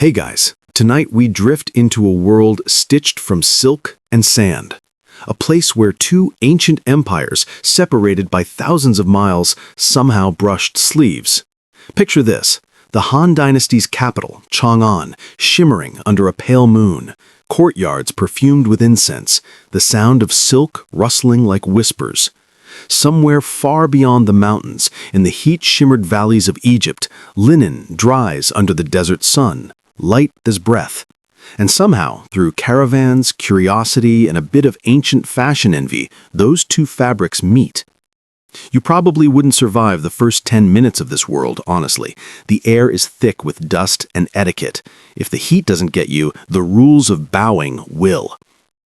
Hey guys, tonight we drift into a world stitched from silk and sand. A place where two ancient empires, separated by thousands of miles, somehow brushed sleeves. Picture this, the Han Dynasty's capital, Chang'an, shimmering under a pale moon, courtyards perfumed with incense, the sound of silk rustling like whispers. Somewhere far beyond the mountains, in the heat-shimmered valleys of Egypt, linen dries under the desert sun, light as breath. And somehow, through caravans, curiosity, and a bit of ancient fashion envy, those two fabrics meet. You probably wouldn't survive the first 10 minutes of this world, honestly. The air is thick with dust and etiquette. If the heat doesn't get you, the rules of bowing will.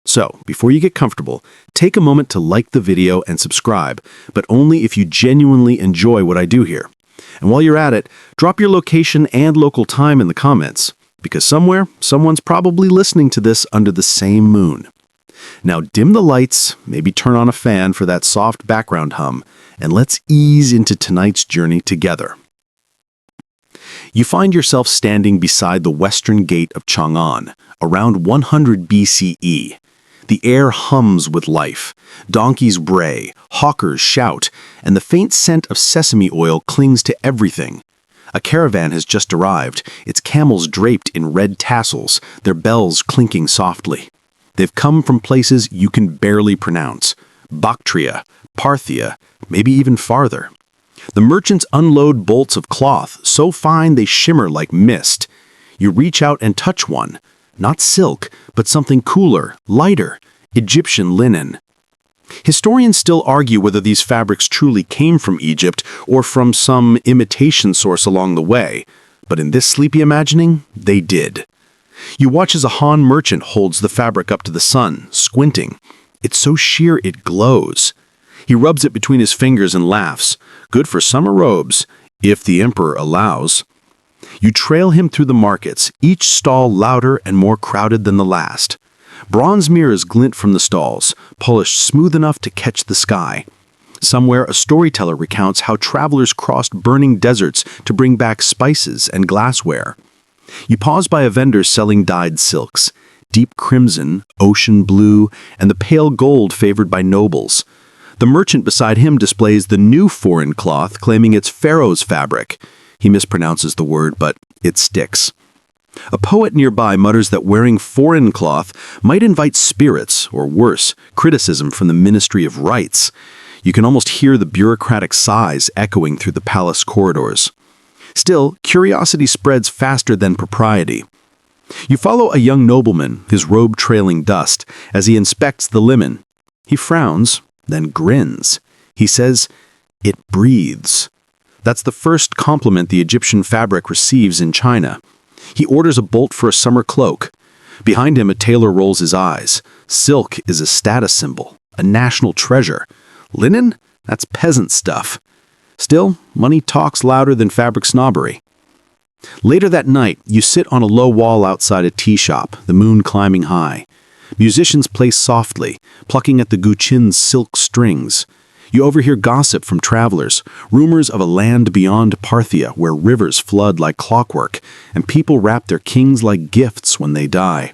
So, before you get comfortable, take a moment to like the video and subscribe, but only if you genuinely enjoy what I do here. And while you're at it, drop your location and local time in the comments, because somewhere, someone's probably listening to this under the same moon. Now dim the lights, maybe turn on a fan for that soft background hum, and let's ease into tonight's journey together. You find yourself standing beside the western gate of Chang'an, around 100 BCE. The air hums with life. Donkeys bray, hawkers shout, and the faint scent of sesame oil clings to everything. A caravan has just arrived, its camels draped in red tassels, their bells clinking softly. They've come from places you can barely pronounce. Bactria, Parthia, maybe even farther. The merchants unload bolts of cloth, so fine they shimmer like mist. You reach out and touch one. Not silk, but something cooler, lighter, Egyptian linen. Historians still argue whether these fabrics truly came from Egypt or from some imitation source along the way, but in this sleepy imagining, they did. You watch as a Han merchant holds the fabric up to the sun, squinting. It's so sheer it glows. He rubs it between his fingers and laughs. Good for summer robes, if the emperor allows. You trail him through the markets, each stall louder and more crowded than the last. Bronze mirrors glint from the stalls, polished smooth enough to catch the sky. Somewhere, a storyteller recounts how travelers crossed burning deserts to bring back spices and glassware. You pause by a vendor selling dyed silks, deep crimson, ocean blue, and the pale gold favored by nobles. The merchant beside him displays the new foreign cloth, claiming it's Pharaoh's fabric. He mispronounces the word, but it sticks. A poet nearby mutters that wearing foreign cloth might invite spirits, or worse, criticism from the Ministry of Rights. You can almost hear the bureaucratic sighs echoing through the palace corridors. Still, curiosity spreads faster than propriety. You follow a young nobleman, his robe trailing dust, as he inspects the linen. He frowns, then grins. He says, "It breathes." That's the first compliment the Egyptian fabric receives in China. He orders a bolt for a summer cloak. Behind him, a tailor rolls his eyes. Silk is a status symbol, a national treasure. Linen? That's peasant stuff. Still, money talks louder than fabric snobbery. Later that night, you sit on a low wall outside a tea shop, the moon climbing high. Musicians play softly, plucking at the guqin's silk strings. You overhear gossip from travelers, rumors of a land beyond Parthia where rivers flood like clockwork, and people wrap their kings like gifts when they die.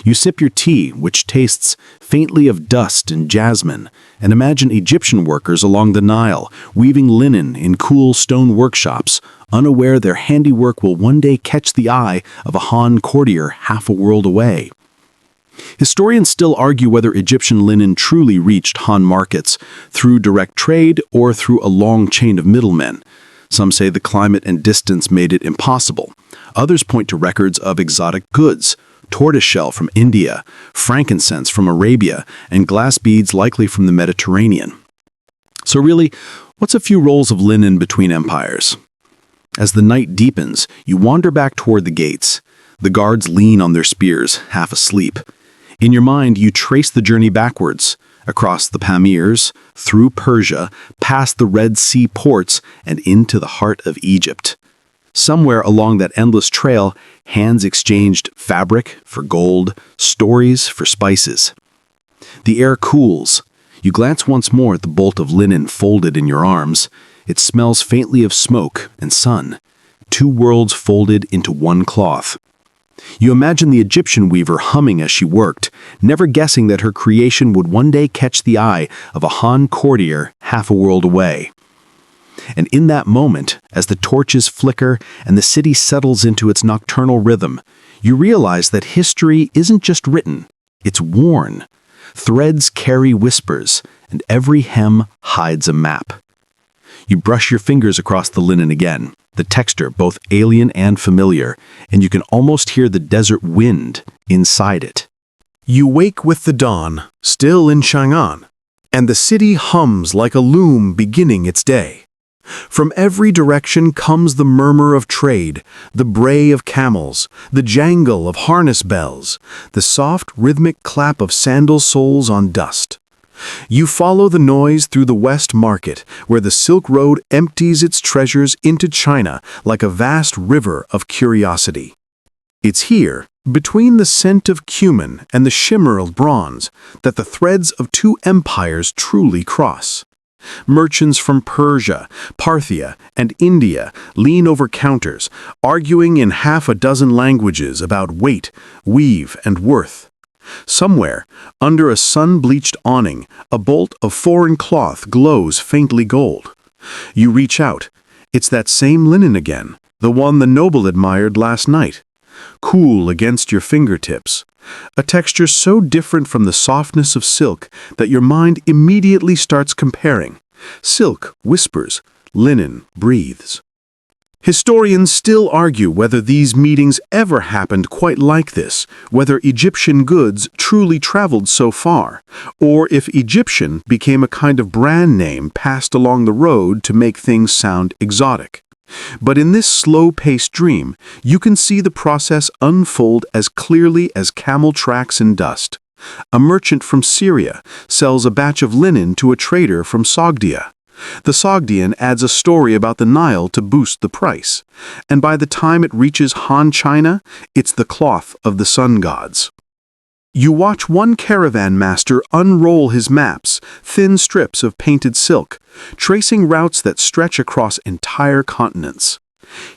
You sip your tea, which tastes faintly of dust and jasmine, and imagine Egyptian workers along the Nile, weaving linen in cool stone workshops, unaware their handiwork will one day catch the eye of a Han courtier half a world away. Historians still argue whether Egyptian linen truly reached Han markets through direct trade or through a long chain of middlemen. Some say the climate and distance made it impossible. Others point to records of exotic goods, tortoiseshell from India, frankincense from Arabia, and glass beads likely from the Mediterranean. So really, what's a few rolls of linen between empires? As the night deepens, you wander back toward the gates. The guards lean on their spears, half asleep. In your mind, you trace the journey backwards, across the Pamirs, through Persia, past the Red Sea ports, and into the heart of Egypt. Somewhere along that endless trail, hands exchanged fabric for gold, stories for spices. The air cools. You glance once more at the bolt of linen folded in your arms. It smells faintly of smoke and sun. Two worlds folded into one cloth. You imagine the Egyptian weaver humming as she worked, never guessing that her creation would one day catch the eye of a Han courtier half a world away. And in that moment, as the torches flicker and the city settles into its nocturnal rhythm, you realize that history isn't just written, it's worn. Threads carry whispers, and every hem hides a map. You brush your fingers across the linen again, the texture both alien and familiar, and you can almost hear the desert wind inside it. You wake with the dawn, still in Chang'an, and the city hums like a loom beginning its day. From every direction comes the murmur of trade, the bray of camels, the jangle of harness bells, the soft rhythmic clap of sandal soles on dust. You follow the noise through the West Market, where the Silk Road empties its treasures into China like a vast river of curiosity. It's here, between the scent of cumin and the shimmer of bronze, that the threads of two empires truly cross. Merchants from Persia, Parthia, and India lean over counters, arguing in half a dozen languages about weight, weave, and worth. Somewhere, under a sun-bleached awning, a bolt of foreign cloth glows faintly gold. You reach out. It's that same linen again, the one the noble admired last night. Cool against your fingertips. A texture so different from the softness of silk that your mind immediately starts comparing. Silk whispers, linen breathes. Historians still argue whether these meetings ever happened quite like this, whether Egyptian goods truly traveled so far, or if Egyptian became a kind of brand name passed along the road to make things sound exotic. But in this slow-paced dream, you can see the process unfold as clearly as camel tracks in dust. A merchant from Syria sells a batch of linen to a trader from Sogdia. The Sogdian adds a story about the Nile to boost the price, and by the time it reaches Han China, it's the cloth of the sun gods. You watch one caravan master unroll his maps, thin strips of painted silk, tracing routes that stretch across entire continents.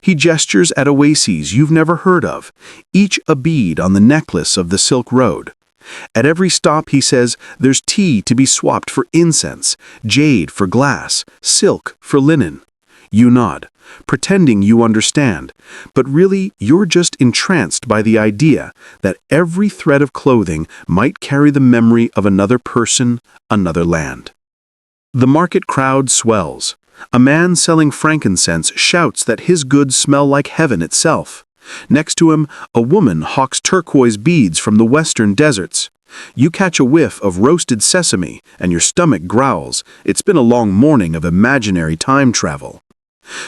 He gestures at oases you've never heard of, each a bead on the necklace of the Silk Road. At every stop he says there's tea to be swapped for incense, jade for glass, silk for linen. You nod, pretending you understand, but really you're just entranced by the idea that every thread of clothing might carry the memory of another person, another land. The market crowd swells. A man selling frankincense shouts that his goods smell like heaven itself. Next to him, a woman hawks turquoise beads from the western deserts. You catch a whiff of roasted sesame, and your stomach growls. It's been a long morning of imaginary time travel.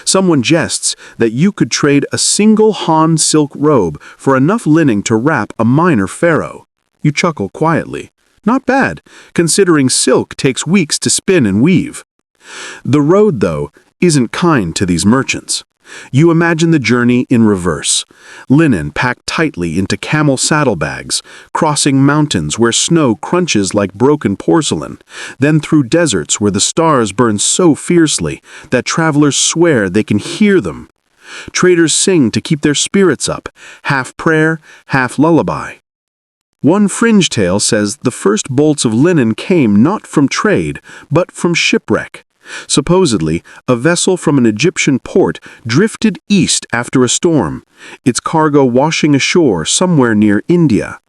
Someone jests that you could trade a single Han silk robe for enough linen to wrap a minor pharaoh. You chuckle quietly. Not bad, considering silk takes weeks to spin and weave. The road, though, isn't kind to these merchants. You imagine the journey in reverse. Linen packed tightly into camel saddlebags, crossing mountains where snow crunches like broken porcelain, then through deserts where the stars burn so fiercely that travelers swear they can hear them. Traders sing to keep their spirits up, half prayer, half lullaby. One fringe tale says the first bolts of linen came not from trade, but from shipwreck. Supposedly, a vessel from an Egyptian port drifted east after a storm, its cargo washing ashore somewhere near India.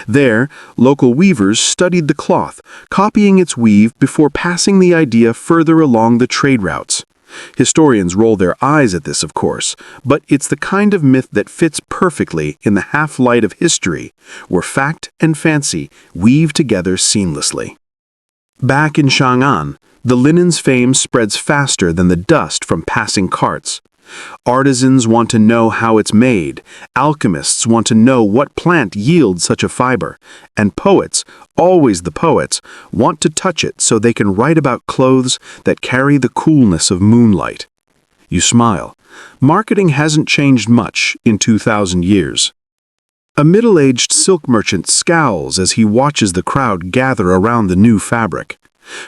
There, local weavers studied the cloth, copying its weave before passing the idea further along the trade routes. Historians roll their eyes at this, of course, but it's the kind of myth that fits perfectly in the half-light of history, where fact and fancy weave together seamlessly. Back in Chang'an, the linen's fame spreads faster than the dust from passing carts. Artisans want to know how it's made, alchemists want to know what plant yields such a fiber, and poets, always the poets, want to touch it so they can write about clothes that carry the coolness of moonlight. You smile. Marketing hasn't changed much in 2,000 years. A middle-aged silk merchant scowls as he watches the crowd gather around the new fabric.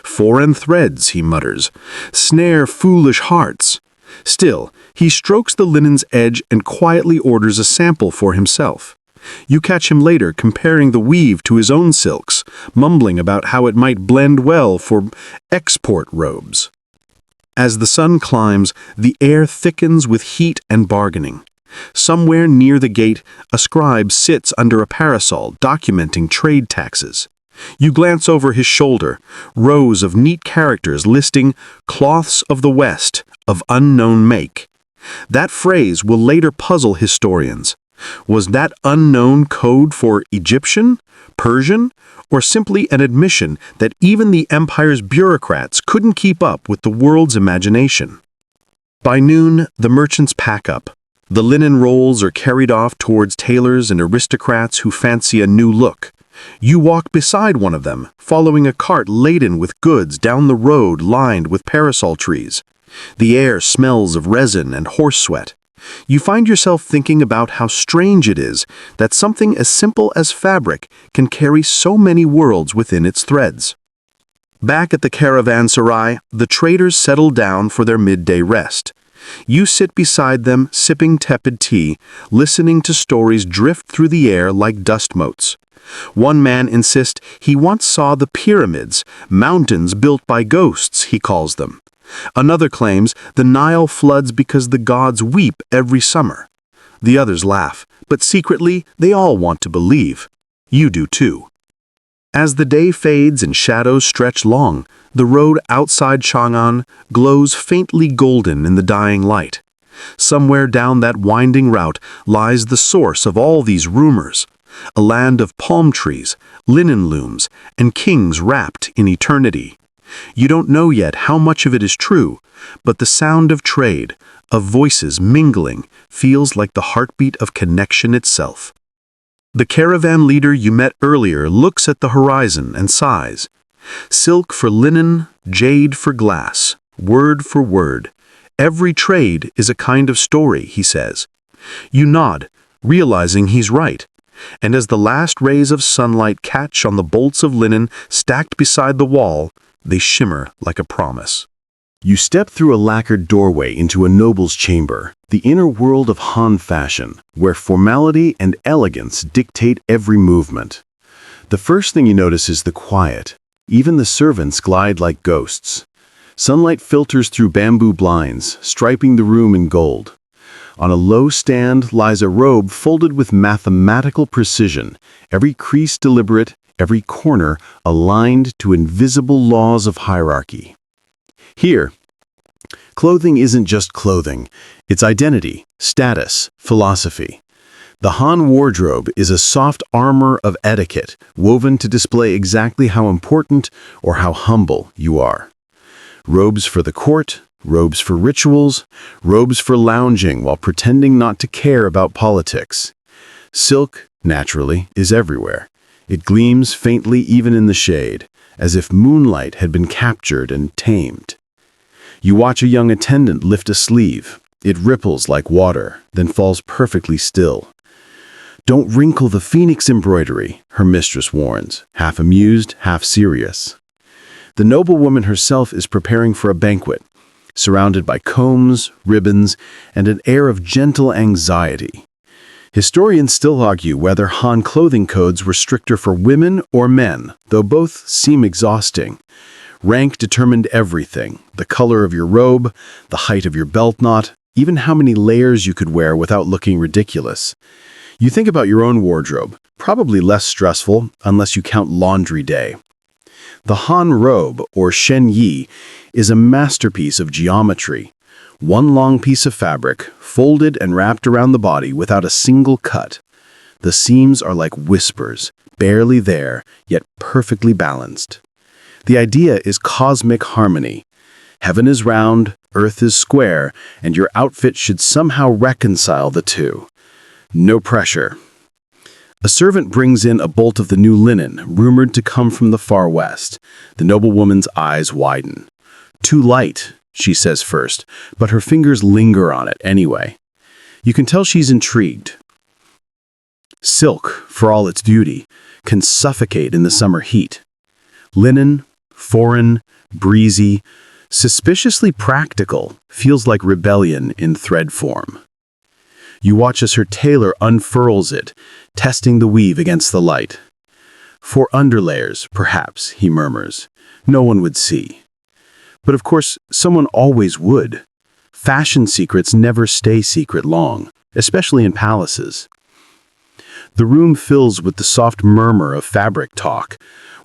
"Foreign threads," he mutters, "snare foolish hearts." Still, he strokes the linen's edge and quietly orders a sample for himself. You catch him later comparing the weave to his own silks, mumbling about how it might blend well for export robes. As the sun climbs, the air thickens with heat and bargaining. Somewhere near the gate, a scribe sits under a parasol documenting trade taxes. You glance over his shoulder, rows of neat characters listing cloths of the West of unknown make. That phrase will later puzzle historians. Was that unknown code for Egyptian, Persian, or simply an admission that even the empire's bureaucrats couldn't keep up with the world's imagination? By noon, the merchants pack up. The linen rolls are carried off towards tailors and aristocrats who fancy a new look. You walk beside one of them, following a cart laden with goods down the road lined with parasol trees. The air smells of resin and horse sweat. You find yourself thinking about how strange it is that something as simple as fabric can carry so many worlds within its threads. Back at the caravanserai, the traders settle down for their midday rest. You sit beside them, sipping tepid tea, listening to stories drift through the air like dust motes. One man insists he once saw the pyramids, mountains built by ghosts, he calls them. Another claims the Nile floods because the gods weep every summer. The others laugh, but secretly they all want to believe. You do too. As the day fades and shadows stretch long, the road outside Chang'an glows faintly golden in the dying light. Somewhere down that winding route lies the source of all these rumors, a land of palm trees, linen looms, and kings wrapped in eternity. You don't know yet how much of it is true, but the sound of trade, of voices mingling, feels like the heartbeat of connection itself. The caravan leader you met earlier looks at the horizon and sighs. Silk for linen, jade for glass, word for word. Every trade is a kind of story, he says. You nod, realizing he's right. And as the last rays of sunlight catch on the bolts of linen stacked beside the wall, they shimmer like a promise. You step through a lacquered doorway into a noble's chamber, the inner world of Han fashion, where formality and elegance dictate every movement. The first thing you notice is the quiet. Even the servants glide like ghosts. Sunlight filters through bamboo blinds, striping the room in gold. On a low stand lies a robe folded with mathematical precision, every crease deliberate, every corner aligned to invisible laws of hierarchy. Here, clothing isn't just clothing, it's identity, status, philosophy. The Han wardrobe is a soft armor of etiquette, woven to display exactly how important or how humble you are. Robes for the court, robes for rituals, robes for lounging while pretending not to care about politics. Silk, naturally, is everywhere. It gleams faintly even in the shade, as if moonlight had been captured and tamed. You watch a young attendant lift a sleeve. It ripples like water, then falls perfectly still. "Don't wrinkle the phoenix embroidery," her mistress warns, half amused, half serious. The noblewoman herself is preparing for a banquet, surrounded by combs, ribbons, and an air of gentle anxiety. Historians still argue whether Han clothing codes were stricter for women or men, though both seem exhausting. Rank determined everything: the color of your robe, the height of your belt knot, even how many layers you could wear without looking ridiculous. You think about your own wardrobe, probably less stressful unless you count laundry day. The Han robe, or Shen Yi, is a masterpiece of geometry. One long piece of fabric, folded and wrapped around the body without a single cut. The seams are like whispers, barely there, yet perfectly balanced. The idea is cosmic harmony. Heaven is round, earth is square, and your outfit should somehow reconcile the two. No pressure. A servant brings in a bolt of the new linen, rumored to come from the far west. The noblewoman's eyes widen. "Too light," she says first, but her fingers linger on it anyway. You can tell she's intrigued. Silk, for all its beauty, can suffocate in the summer heat. Linen, foreign, breezy, suspiciously practical, feels like rebellion in thread form. You watch as her tailor unfurls it, testing the weave against the light. "For underlayers, perhaps," he murmurs. "No one would see." But of course, someone always would. Fashion secrets never stay secret long, especially in palaces. The room fills with the soft murmur of fabric talk,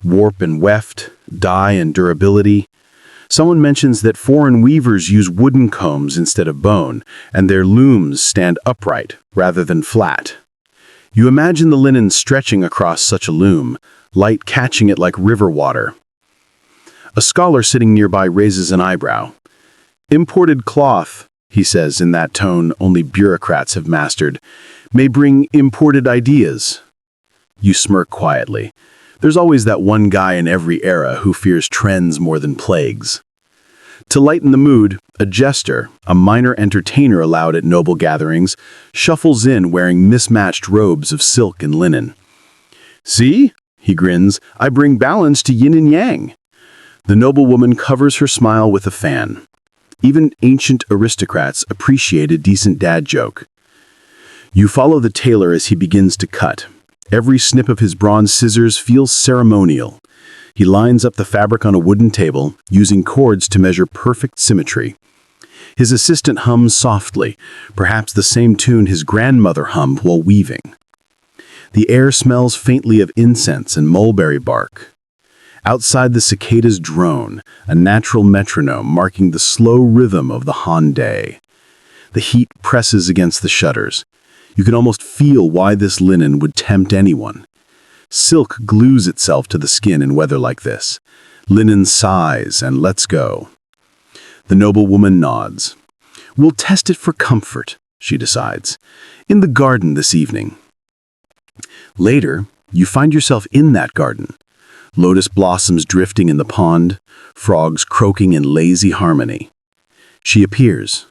warp and weft, dye and durability. Someone mentions that foreign weavers use wooden combs instead of bone, and their looms stand upright rather than flat. You imagine the linen stretching across such a loom, light catching it like river water. A scholar sitting nearby raises an eyebrow. "Imported cloth," he says in that tone only bureaucrats have mastered, "may bring imported ideas." You smirk quietly. There's always that one guy in every era who fears trends more than plagues. To lighten the mood, a jester, a minor entertainer allowed at noble gatherings, shuffles in wearing mismatched robes of silk and linen. "See," he grins, "I bring balance to yin and yang." The noblewoman covers her smile with a fan. Even ancient aristocrats appreciate a decent dad joke. You follow the tailor as he begins to cut. Every snip of his bronze scissors feels ceremonial. He lines up the fabric on a wooden table, using cords to measure perfect symmetry. His assistant hums softly, perhaps the same tune his grandmother hummed while weaving. The air smells faintly of incense and mulberry bark. Outside, the cicadas drone, a natural metronome marking the slow rhythm of the Han day. The heat presses against the shutters. You can almost feel why this linen would tempt anyone. Silk glues itself to the skin in weather like this. Linen sighs and lets go. The noblewoman nods. "We'll test it for comfort," she decides. "In the garden this evening." Later, you find yourself in that garden. Lotus blossoms drifting in the pond, frogs croaking in lazy harmony. She appears,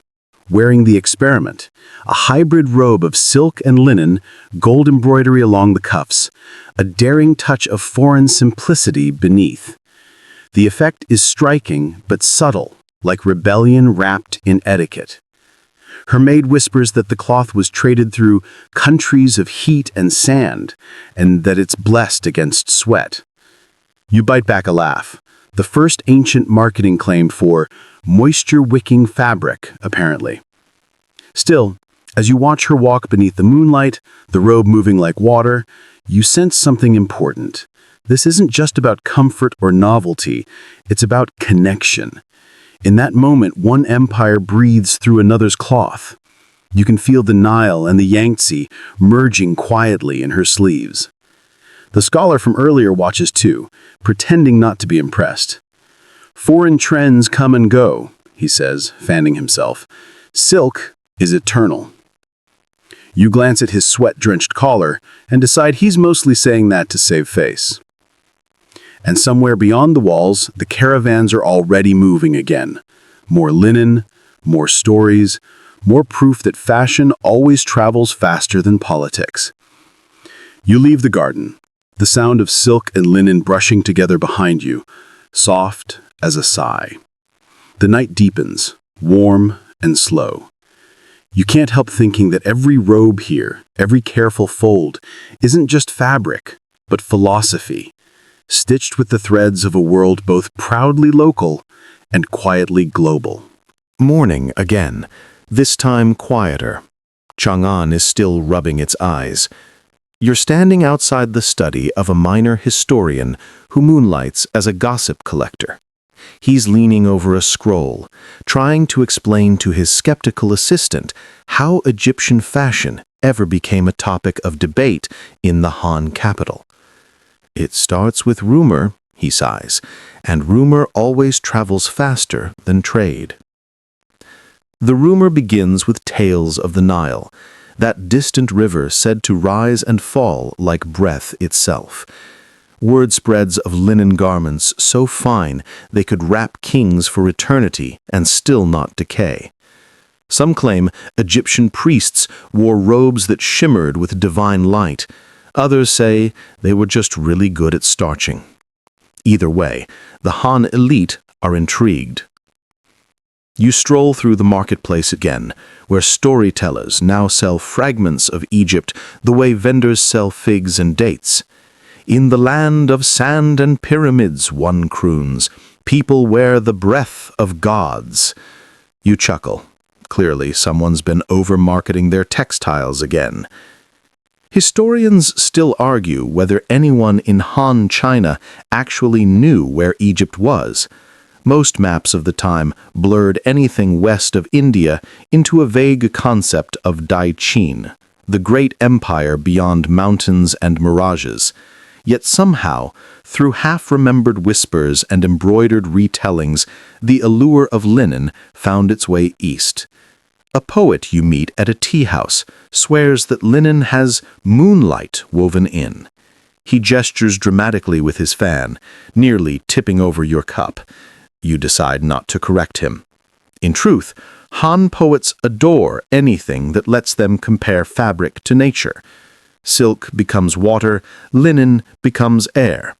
wearing the experiment, a hybrid robe of silk and linen, gold embroidery along the cuffs, a daring touch of foreign simplicity beneath. The effect is striking but subtle, like rebellion wrapped in etiquette. Her maid whispers that the cloth was traded through countries of heat and sand, and that it's blessed against sweat. You bite back a laugh. The first ancient marketing claim for moisture-wicking fabric, apparently. Still, as you watch her walk beneath the moonlight, the robe moving like water, you sense something important. This isn't just about comfort or novelty, it's about connection. In that moment, one empire breathes through another's cloth. You can feel the Nile and the Yangtze merging quietly in her sleeves. The scholar from earlier watches too, pretending not to be impressed. "Foreign trends come and go," he says, fanning himself. "Silk is eternal." You glance at his sweat-drenched collar and decide he's mostly saying that to save face. And somewhere beyond the walls, the caravans are already moving again. More linen, more stories, more proof that fashion always travels faster than politics. You leave the garden, the sound of silk and linen brushing together behind you, soft as a sigh. The night deepens, warm and slow. You can't help thinking that every robe here, every careful fold, isn't just fabric, but philosophy, stitched with the threads of a world both proudly local and quietly global. Morning again, this time quieter. Chang'an is still rubbing its eyes. You're standing outside the study of a minor historian who moonlights as a gossip collector. He's leaning over a scroll, trying to explain to his skeptical assistant how Egyptian fashion ever became a topic of debate in the Han capital. "It starts with rumor," he sighs, "and rumor always travels faster than trade." The rumor begins with tales of the Nile, that distant river said to rise and fall like breath itself. Word spreads of linen garments so fine they could wrap kings for eternity and still not decay. Some claim Egyptian priests wore robes that shimmered with divine light. Others say they were just really good at starching. Either way, the Han elite are intrigued. You stroll through the marketplace again, where storytellers now sell fragments of Egypt the way vendors sell figs and dates. In the land of sand and pyramids, one croons, people wear the breath of gods. You chuckle. Clearly, someone's been over-marketing their textiles again. Historians still argue whether anyone in Han China actually knew where Egypt was. Most maps of the time blurred anything west of India into a vague concept of Dai Qin, the great empire beyond mountains and mirages. Yet somehow, through half-remembered whispers and embroidered retellings, the allure of linen found its way east. A poet you meet at a tea house swears that linen has moonlight woven in. He gestures dramatically with his fan, nearly tipping over your cup. You decide not to correct him. In truth, Han poets adore anything that lets them compare fabric to nature. Silk becomes water, linen becomes air.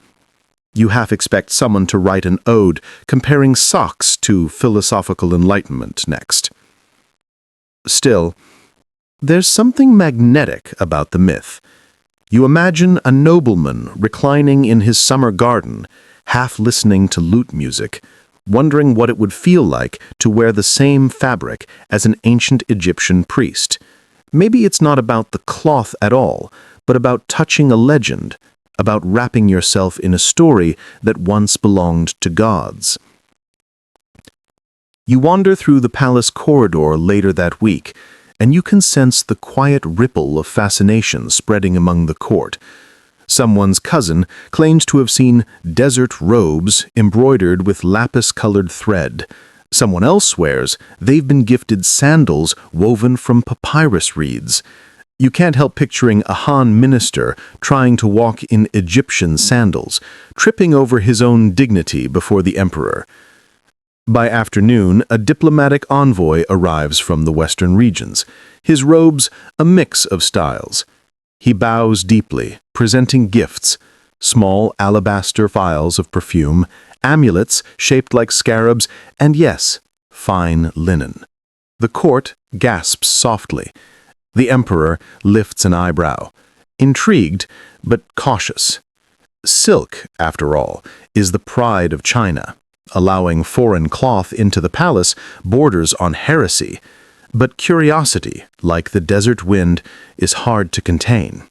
You half expect someone to write an ode comparing socks to philosophical enlightenment next. Still, there's something magnetic about the myth. You imagine a nobleman reclining in his summer garden, half listening to lute music, wondering what it would feel like to wear the same fabric as an ancient Egyptian priest. Maybe it's not about the cloth at all, but about touching a legend, about wrapping yourself in a story that once belonged to gods. You wander through the palace corridor later that week, and you can sense the quiet ripple of fascination spreading among the court. Someone's cousin claims to have seen desert robes embroidered with lapis-colored thread. Someone else swears they've been gifted sandals woven from papyrus reeds. You can't help picturing a Han minister trying to walk in Egyptian sandals, tripping over his own dignity before the emperor. By afternoon, a diplomatic envoy arrives from the western regions, his robes a mix of styles. He bows deeply, presenting gifts, small alabaster vials of perfume, amulets shaped like scarabs, and yes, fine linen. The court gasps softly. The emperor lifts an eyebrow, intrigued but cautious. Silk, after all, is the pride of China. Allowing foreign cloth into the palace borders on heresy, but curiosity, like the desert wind, is hard to contain.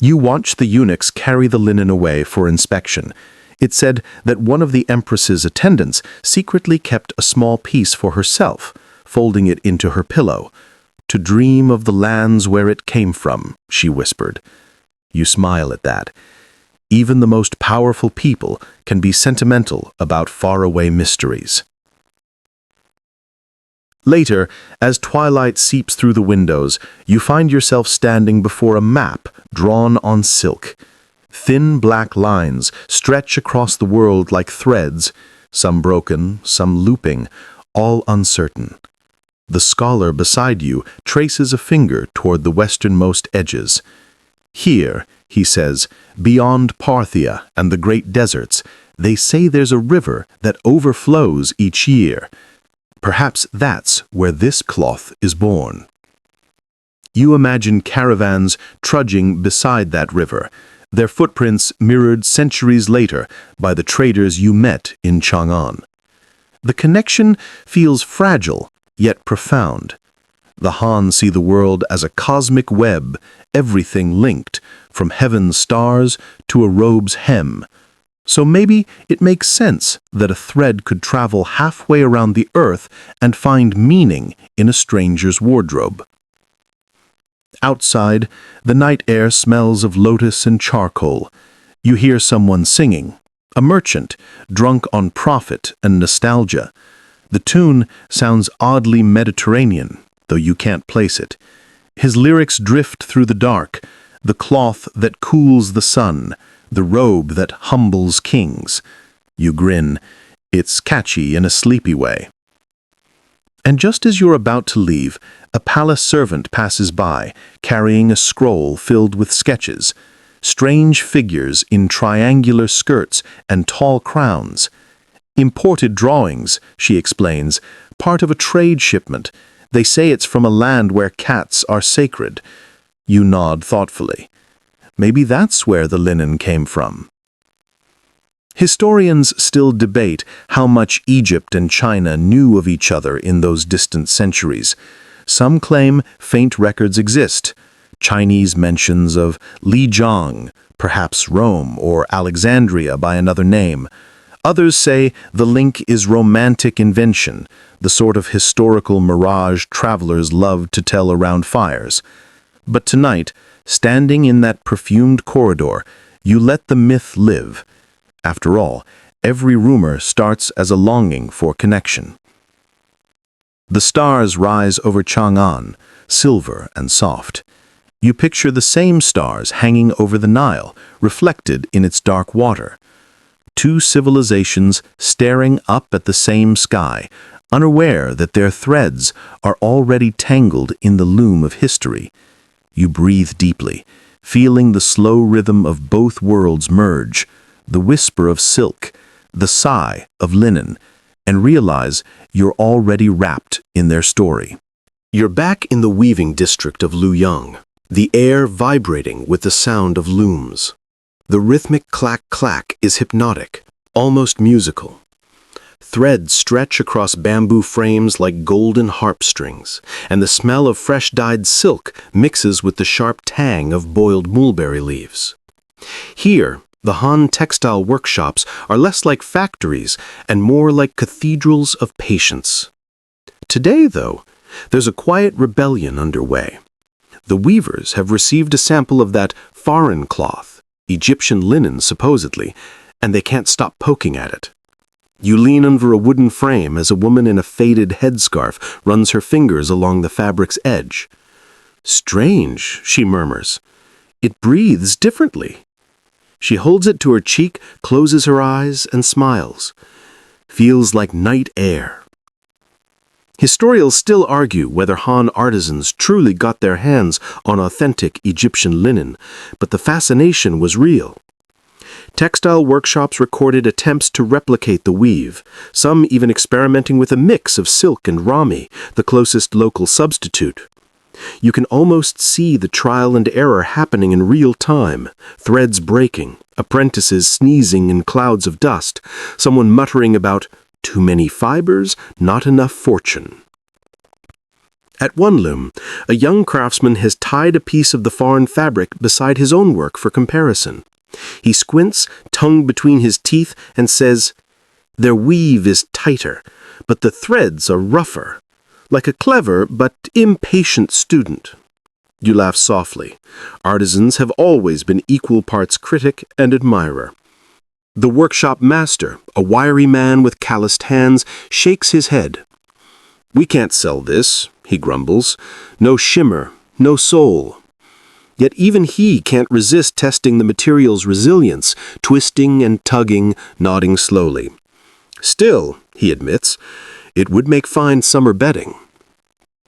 You watch the eunuchs carry the linen away for inspection. It said that one of the Empress's attendants secretly kept a small piece for herself, folding it into her pillow. "To dream of the lands where it came from," she whispered. You smile at that. Even the most powerful people can be sentimental about faraway mysteries. Later, as twilight seeps through the windows, you find yourself standing before a map drawn on silk. Thin black lines stretch across the world like threads, some broken, some looping, all uncertain. The scholar beside you traces a finger toward the westernmost edges. "Here," he says, "beyond Parthia and the great deserts, they say there's a river that overflows each year. Perhaps that's where this cloth is born." You imagine caravans trudging beside that river, their footprints mirrored centuries later by the traders you met in Chang'an. The connection feels fragile, yet profound. The Han see the world as a cosmic web, everything linked, from heaven's stars to a robe's hem. So maybe it makes sense that a thread could travel halfway around the earth and find meaning in a stranger's wardrobe. Outside, the night air smells of lotus and charcoal. You hear someone singing, a merchant, drunk on profit and nostalgia. The tune sounds oddly Mediterranean, though you can't place it. His lyrics drift through the dark, the cloth that cools the sun, the robe that humbles kings. You grin. It's catchy in a sleepy way. And just as you're about to leave, a palace servant passes by, carrying a scroll filled with sketches, strange figures in triangular skirts and tall crowns. Imported drawings, she explains, part of a trade shipment. They say it's from a land where cats are sacred. You nod thoughtfully. Maybe that's where the linen came from. Historians still debate how much Egypt and China knew of each other in those distant centuries. Some claim faint records exist. Chinese mentions of Lijiang, perhaps Rome or Alexandria by another name. Others say the link is romantic invention, the sort of historical mirage travelers love to tell around fires. But tonight, standing in that perfumed corridor, you let the myth live. After all, every rumor starts as a longing for connection. The stars rise over Chang'an, silver and soft. You picture the same stars hanging over the Nile, reflected in its dark water. Two civilizations staring up at the same sky, unaware that their threads are already tangled in the loom of history. You breathe deeply, feeling the slow rhythm of both worlds merge, the whisper of silk, the sigh of linen, and realize you're already wrapped in their story. You're back in the weaving district of Luoyang, the air vibrating with the sound of looms. The rhythmic clack-clack is hypnotic, almost musical. Threads stretch across bamboo frames like golden harp strings, and the smell of fresh-dyed silk mixes with the sharp tang of boiled mulberry leaves. Here, the Han textile workshops are less like factories and more like cathedrals of patience. Today, though, there's a quiet rebellion underway. The weavers have received a sample of that foreign cloth, Egyptian linen supposedly, and they can't stop poking at it. You lean over a wooden frame as a woman in a faded headscarf runs her fingers along the fabric's edge. "Strange," she murmurs. "It breathes differently." She holds it to her cheek, closes her eyes, and smiles. Feels like night air. Historians still argue whether Han artisans truly got their hands on authentic Egyptian linen, but the fascination was real. Textile workshops recorded attempts to replicate the weave, some even experimenting with a mix of silk and rami, the closest local substitute. You can almost see the trial and error happening in real time, threads breaking, apprentices sneezing in clouds of dust, someone muttering about too many fibers, not enough fortune. At one loom, a young craftsman has tied a piece of the foreign fabric beside his own work for comparison. He squints, tongue between his teeth, and says, "Their weave is tighter, but the threads are rougher, like a clever but impatient student." You laugh softly. Artisans have always been equal parts critic and admirer. The workshop master, a wiry man with calloused hands, shakes his head. "We can't sell this," he grumbles. "No shimmer, no soul." Yet even he can't resist testing the material's resilience, twisting and tugging, nodding slowly. "Still," he admits, "it would make fine summer bedding."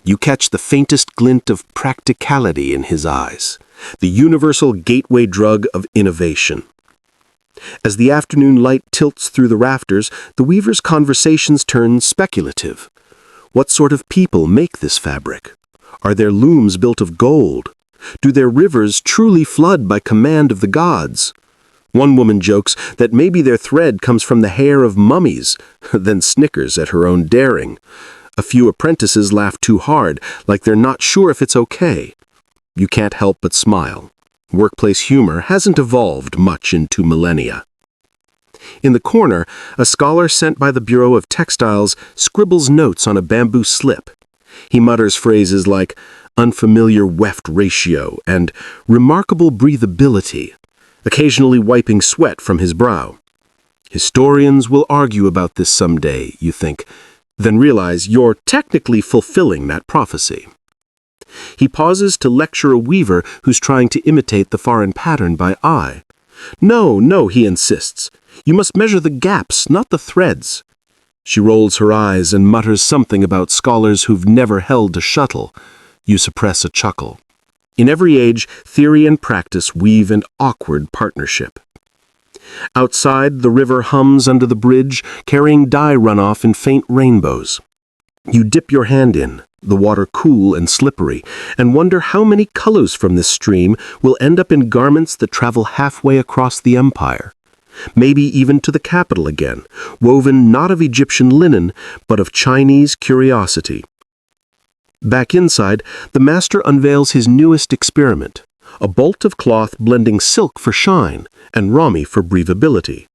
You catch the faintest glint of practicality in his eyes, the universal gateway drug of innovation. As the afternoon light tilts through the rafters, the weavers' conversations turn speculative. What sort of people make this fabric? Are their looms built of gold? Do their rivers truly flood by command of the gods? One woman jokes that maybe their thread comes from the hair of mummies, then snickers at her own daring. A few apprentices laugh too hard, like they're not sure if it's okay. You can't help but smile. Workplace humor hasn't evolved much into millennia. In the corner, a scholar sent by the Bureau of Textiles scribbles notes on a bamboo slip. He mutters phrases like unfamiliar weft ratio and remarkable breathability, occasionally wiping sweat from his brow. Historians will argue about this someday, you think, then realize you're technically fulfilling that prophecy. He pauses to lecture a weaver who's trying to imitate the foreign pattern by eye. No, he insists. You must measure the gaps, not the threads. She rolls her eyes and mutters something about scholars who've never held a shuttle. You suppress a chuckle. In every age, theory and practice weave an awkward partnership. Outside, the river hums under the bridge, carrying dye runoff in faint rainbows. You dip your hand in, the water cool and slippery, and wonder how many colors from this stream will end up in garments that travel halfway across the empire. Maybe even to the capital again, woven not of Egyptian linen, but of Chinese curiosity. Back inside, the master unveils his newest experiment, a bolt of cloth blending silk for shine and rami for breathability.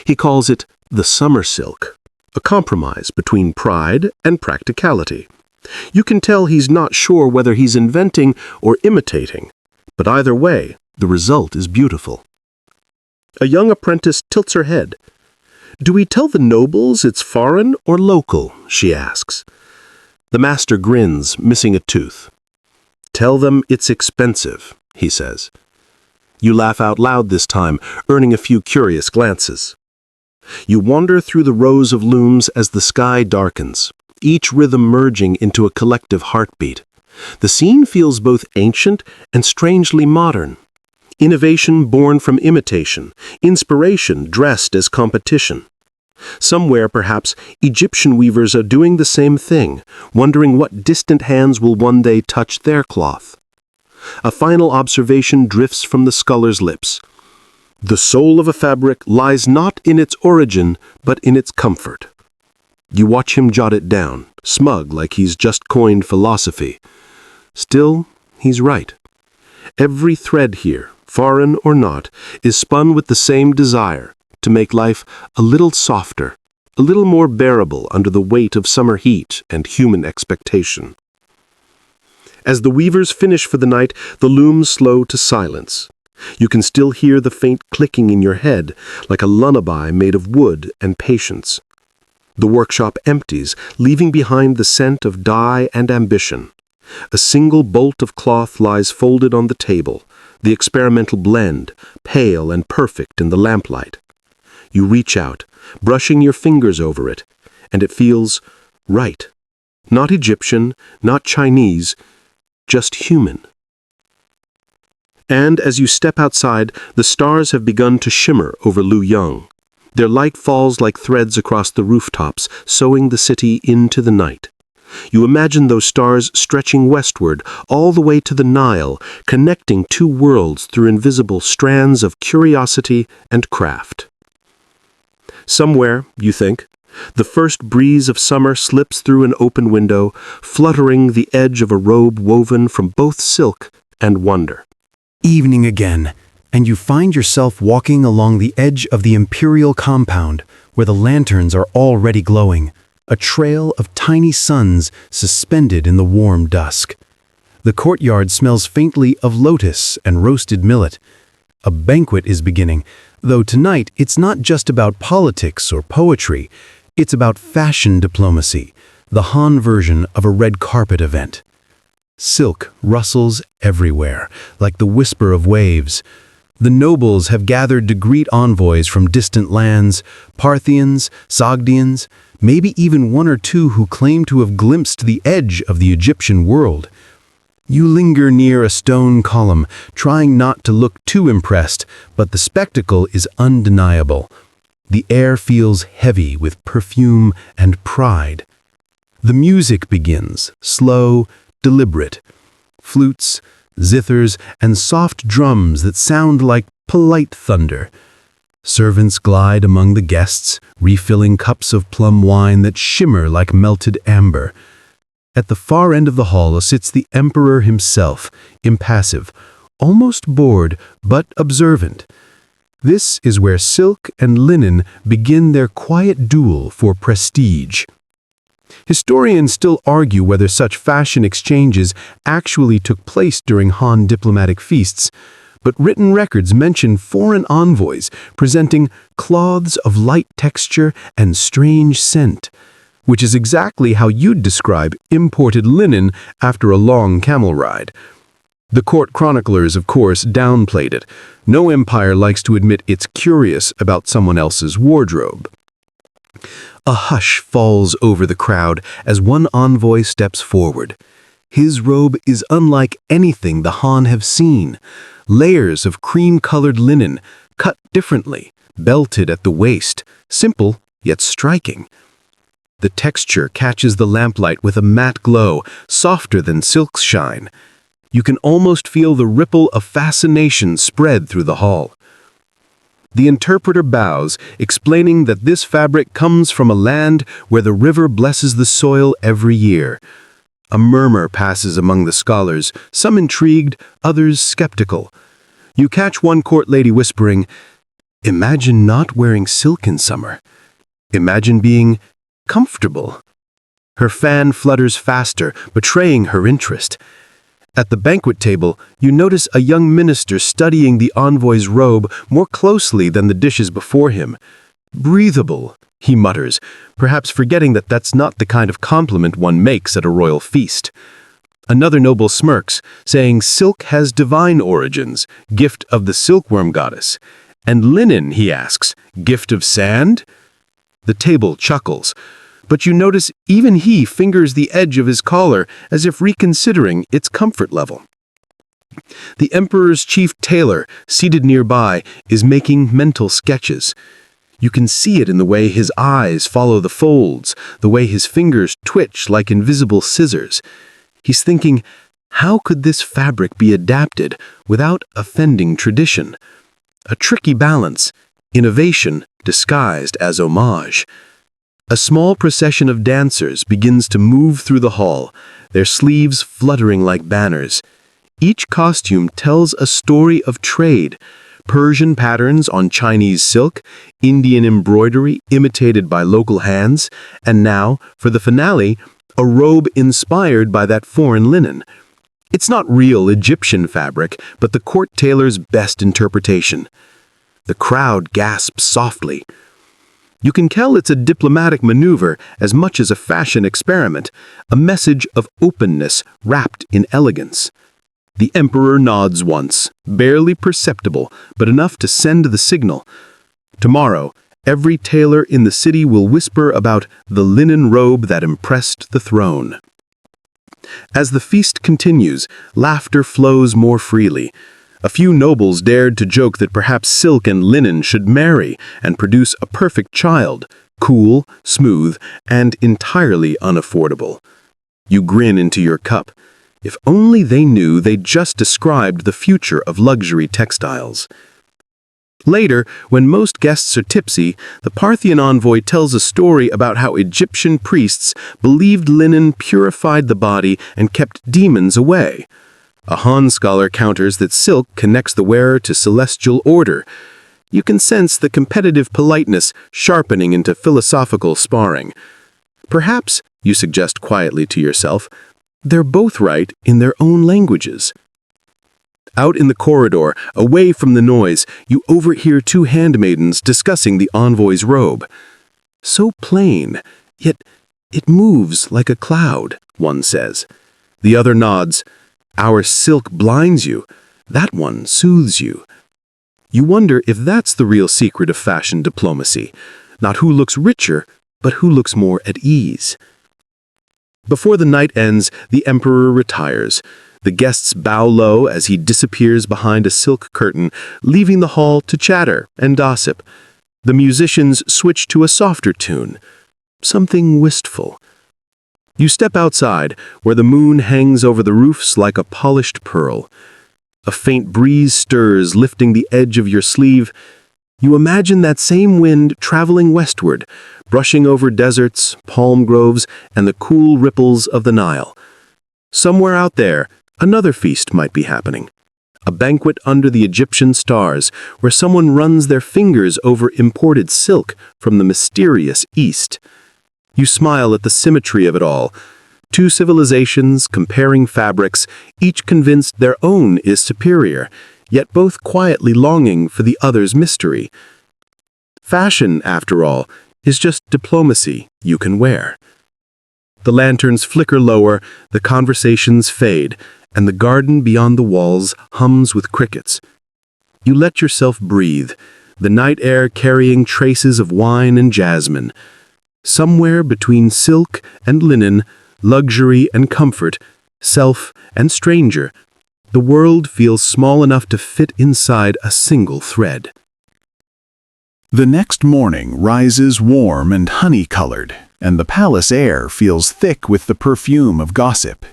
He calls it the summer silk, a compromise between pride and practicality. You can tell he's not sure whether he's inventing or imitating, but either way, the result is beautiful. A young apprentice tilts her head. "Do we tell the nobles it's foreign or local?" she asks. The master grins, missing a tooth. "Tell them it's expensive," he says. You laugh out loud this time, earning a few curious glances. You wander through the rows of looms as the sky darkens, each rhythm merging into a collective heartbeat. The scene feels both ancient and strangely modern. Innovation born from imitation, inspiration dressed as competition. Somewhere, perhaps, Egyptian weavers are doing the same thing, wondering what distant hands will one day touch their cloth. A final observation drifts from the scholar's lips. The soul of a fabric lies not in its origin, but in its comfort. You watch him jot it down, smug like he's just coined philosophy. Still, he's right. Every thread here, foreign or not, is spun with the same desire, to make life a little softer, a little more bearable under the weight of summer heat and human expectation. As the weavers finish for the night, the looms slow to silence. You can still hear the faint clicking in your head, like a lullaby made of wood and patience. The workshop empties, leaving behind the scent of dye and ambition. A single bolt of cloth lies folded on the table, the experimental blend, pale and perfect in the lamplight. You reach out, brushing your fingers over it, and it feels right. Not Egyptian, not Chinese, just human. And as you step outside, the stars have begun to shimmer over Luoyang. Their light falls like threads across the rooftops, sewing the city into the night. You imagine those stars stretching westward, all the way to the Nile, connecting two worlds through invisible strands of curiosity and craft. Somewhere, you think, the first breeze of summer slips through an open window, fluttering the edge of a robe woven from both silk and wonder. Evening again, and you find yourself walking along the edge of the imperial compound, where the lanterns are already glowing, a trail of tiny suns suspended in the warm dusk. The courtyard smells faintly of lotus and roasted millet. A banquet is beginning, though tonight it's not just about politics or poetry, it's about fashion diplomacy, the Han version of a red carpet event. Silk rustles everywhere, like the whisper of waves. The nobles have gathered to greet envoys from distant lands, Parthians, Sogdians, maybe even one or two who claim to have glimpsed the edge of the Egyptian world. You linger near a stone column, trying not to look too impressed, but the spectacle is undeniable. The air feels heavy with perfume and pride. The music begins, slow, deliberate. Flutes, zithers, and soft drums that sound like polite thunder. Servants glide among the guests, refilling cups of plum wine that shimmer like melted amber. At the far end of the hall sits the emperor himself, impassive, almost bored, but observant. This is where silk and linen begin their quiet duel for prestige. Historians still argue whether such fashion exchanges actually took place during Han diplomatic feasts, but written records mention foreign envoys presenting cloths of light texture and strange scent, which is exactly how you'd describe imported linen after a long camel ride. The court chroniclers, of course, downplayed it. No empire likes to admit it's curious about someone else's wardrobe. A hush falls over the crowd as one envoy steps forward. His robe is unlike anything the Han have seen. Layers of cream-colored linen, cut differently, belted at the waist, simple yet striking. The texture catches the lamplight with a matte glow, softer than silk's shine. You can almost feel the ripple of fascination spread through the hall. The interpreter bows, explaining that this fabric comes from a land where the river blesses the soil every year. A murmur passes among the scholars, some intrigued, others skeptical. You catch one court lady whispering, "Imagine not wearing silk in summer. Imagine being comfortable." Her fan flutters faster, betraying her interest. At the banquet table, you notice a young minister studying the envoy's robe more closely than the dishes before him. "Breathable," he mutters, perhaps forgetting that that's not the kind of compliment one makes at a royal feast. Another noble smirks, saying silk has divine origins, gift of the silkworm goddess. And linen, he asks, gift of sand? The table chuckles, but you notice even he fingers the edge of his collar as if reconsidering its comfort level. The emperor's chief tailor, seated nearby, is making mental sketches. You can see it in the way his eyes follow the folds, the way his fingers twitch like invisible scissors. He's thinking, how could this fabric be adapted without offending tradition? A tricky balance, innovation disguised as homage. A small procession of dancers begins to move through the hall, their sleeves fluttering like banners. Each costume tells a story of trade, Persian patterns on Chinese silk, Indian embroidery imitated by local hands, and now, for the finale, a robe inspired by that foreign linen. It's not real Egyptian fabric, but the court tailor's best interpretation. The crowd gasps softly. You can tell it's a diplomatic maneuver as much as a fashion experiment, a message of openness wrapped in elegance. The emperor nods once, barely perceptible, but enough to send the signal. Tomorrow, every tailor in the city will whisper about the linen robe that impressed the throne. As the feast continues, laughter flows more freely. A few nobles dared to joke that perhaps silk and linen should marry and produce a perfect child, cool, smooth, and entirely unaffordable. You grin into your cup. If only they knew they'd just described the future of luxury textiles. Later, when most guests are tipsy, the Parthian envoy tells a story about how Egyptian priests believed linen purified the body and kept demons away. A Han scholar counters that silk connects the wearer to celestial order. You can sense the competitive politeness sharpening into philosophical sparring. Perhaps, you suggest quietly to yourself, they're both right in their own languages. Out in the corridor, away from the noise, you overhear two handmaidens discussing the envoy's robe. So plain, yet it moves like a cloud, one says. The other nods. Our silk blinds you. That one soothes you. You wonder if that's the real secret of fashion diplomacy. Not who looks richer, but who looks more at ease. Before the night ends, the emperor retires. The guests bow low as he disappears behind a silk curtain, leaving the hall to chatter and gossip. The musicians switch to a softer tune, something wistful. You step outside, where the moon hangs over the roofs like a polished pearl. A faint breeze stirs, lifting the edge of your sleeve. You imagine that same wind traveling westward, brushing over deserts, palm groves, and the cool ripples of the Nile. Somewhere out there, another feast might be happening. A banquet under the Egyptian stars, where someone runs their fingers over imported silk from the mysterious East. You smile at the symmetry of it all. Two civilizations comparing fabrics, each convinced their own is superior, yet both quietly longing for the other's mystery. Fashion, after all, is just diplomacy you can wear. The lanterns flicker lower, the conversations fade, and the garden beyond the walls hums with crickets. You let yourself breathe, the night air carrying traces of wine and jasmine. Somewhere between silk and linen, luxury and comfort, self and stranger, the world feels small enough to fit inside a single thread. The next morning rises warm and honey-colored, and the palace air feels thick with the perfume of gossip.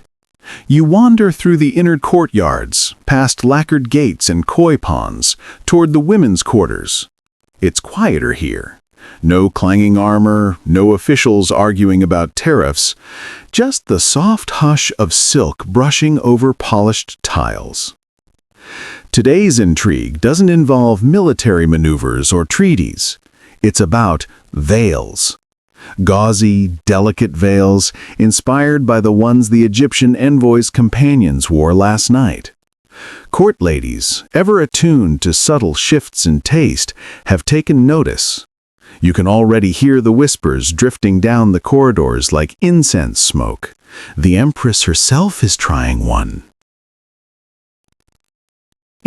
You wander through the inner courtyards, past lacquered gates and koi ponds, toward the women's quarters. It's quieter here. No clanging armor, no officials arguing about tariffs, just the soft hush of silk brushing over polished tiles. Today's intrigue doesn't involve military maneuvers or treaties. It's about veils. Gauzy, delicate veils, inspired by the ones the Egyptian envoy's companions wore last night. Court ladies, ever attuned to subtle shifts in taste, have taken notice. You can already hear the whispers drifting down the corridors like incense smoke. The Empress herself is trying one.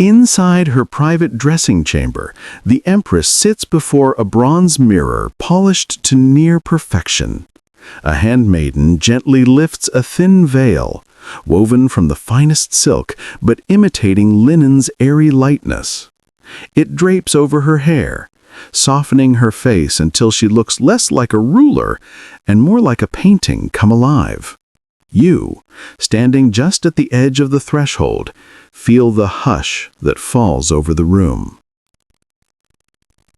Inside her private dressing chamber, the Empress sits before a bronze mirror polished to near perfection. A handmaiden gently lifts a thin veil, woven from the finest silk but imitating linen's airy lightness. It drapes over her hair, softening her face until she looks less like a ruler and more like a painting come alive. You, standing just at the edge of the threshold, feel the hush that falls over the room.